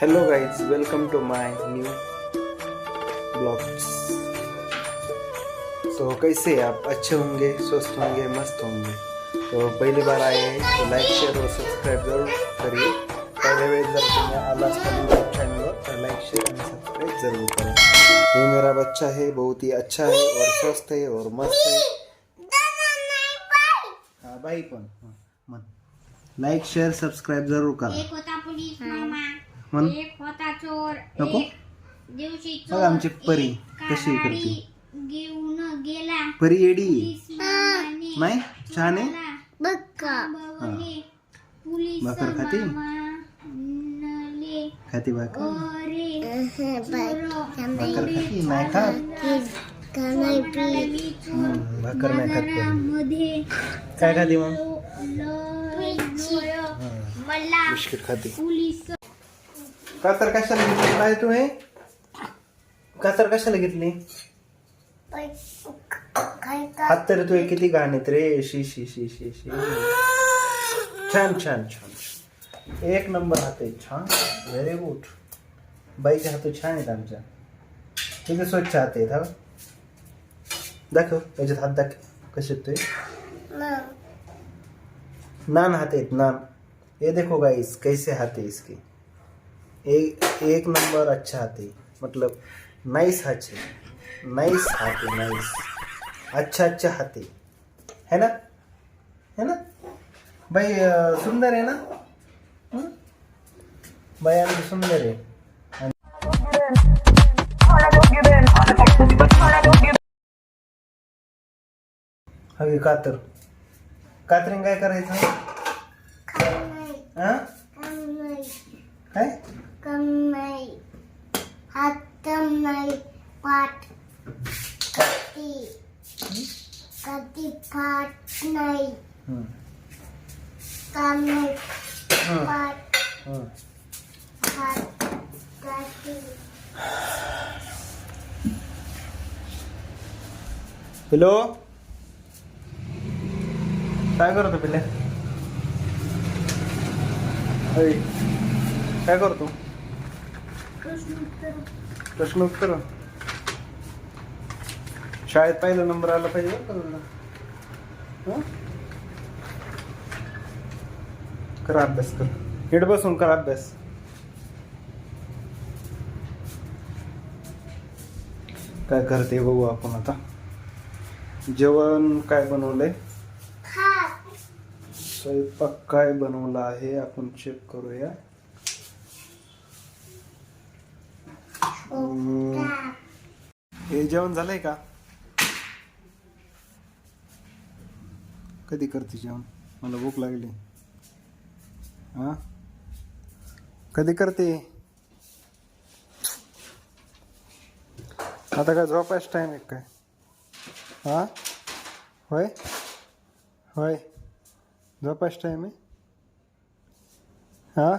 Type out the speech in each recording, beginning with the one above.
Hello guys, welcome to my new blogs. तो कैसे आप? अच्छे होंगे, स्वस्थ होंगे, मस्त होंगे। तो पहली बार आए हैं तो लाइक शेयर और सब्सक्राइब जरूर करिए। पहले वेळेस जर तुम्ही आला यूट्यूब चैनल तो लाइक शेयर और सब्सक्राइब जरूर करें। ये मेरा बच्चा है, बहुत ही अच्छा है और स्वस्थ है और मस्त है। हाँ भाई पण लाइक शेयर सब्सक्राइब जरूर करा। एक होता पोलीस मामा, म्हण. एक होता चोर, नको? एक दिवशी बघ चोर, आमची परी एक कशी करते. काराडी घेऊन गेला. परी येडी पोलीस मामाने नाही छान आहे. चोराला थांबवले. पोलीस भाकर खाती? मामा म्हणाले, खाती भाकर? अरे चोर, भाकर खाती? नाही खात. चोराला मी चोर भाकर नाही खात परी. मध्ये काय खाती मग? मला बिस्किट खाती. पोलीस कातर कशाला घेतली? काय तू हे कातर कशाला घेतली? हात तरी तू किती घाण आहेत रे. शी शी शी शी शी. छान छान छान, एक नंबर हात आहे. छान, व्हेरी गुड. बाईचे हात छान आहेत आमच्या. किती स्वच्छ हात आहेत. हा दाखव, त्याच्यात हात दाखव कसे आहेत ते. नान हाथ है, नान. ये देखो गाइस कैसे हाथ है इसके. एक नंबर अच्छा हाथ है, मतलब नाइस हाथ है, नाइस हाथ है, नाइस. अच्छा हाथ है ना, है ना भाई. सुंदर है ना. भाई आमची सुंदर आहे. हवी कातर. कात्रीन काय करायचं? हा? काय? हात नाही, पाठ कधी पाठ नाही, काम नाही, पाठ हात कधी. पिलो काय करतो? पिल्या काय करतो? प्रश्न उत्तर. शाळेत पहिला नंबर आला पाहिजे बरं का तुला. कर अभ्यास, कर. नीट बसून कर अभ्यास. काय करते बघू आपण आता. जेवण काय बनवलंय? स्वयंपाक काय बनवला आहे आपण चेक करूया. हे जेवण झालंय का? कधी करते जेवण? मला भूक लागली. हा, कधी करते? आता काय झोपायच टाइम आहे काय? हा, होय होय, झोपायच टाइम आहे. हा,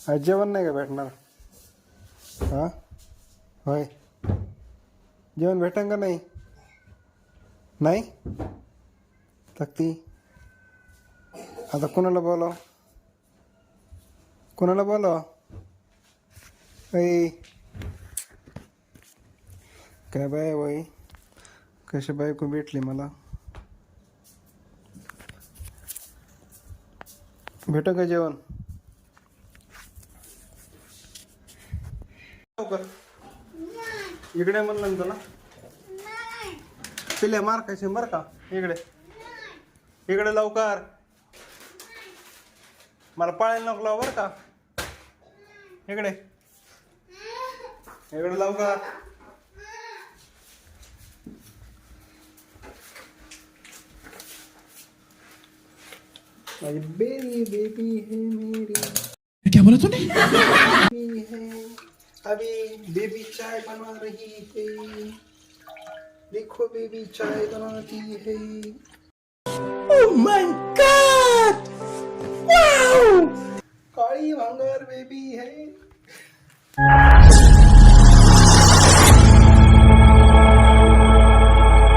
आज जेवण नाही का भेटणार? हा, होय, जेवण भेटेन का नाही? नाही तक्ती. आता कोणाला बोलाव? कोणाला बोलाव? काय बाय बाई, कशी बायको भेटली मला. भेट का जेवण? इकडे म्हणलं ना तुला. पिल्या मार कशी बर का. इकडे इकडे लवकर. मला पाळायला नको लाव बर का. इकडे इकडे लवकर. बेबी बेबी है मेरी. क्या बोला तूने? बेबी है, अभी बेबी चाय बना रही है. देखो बेबी चाय बनाती है. Oh my God! Wow! काली भंगार बेबी है.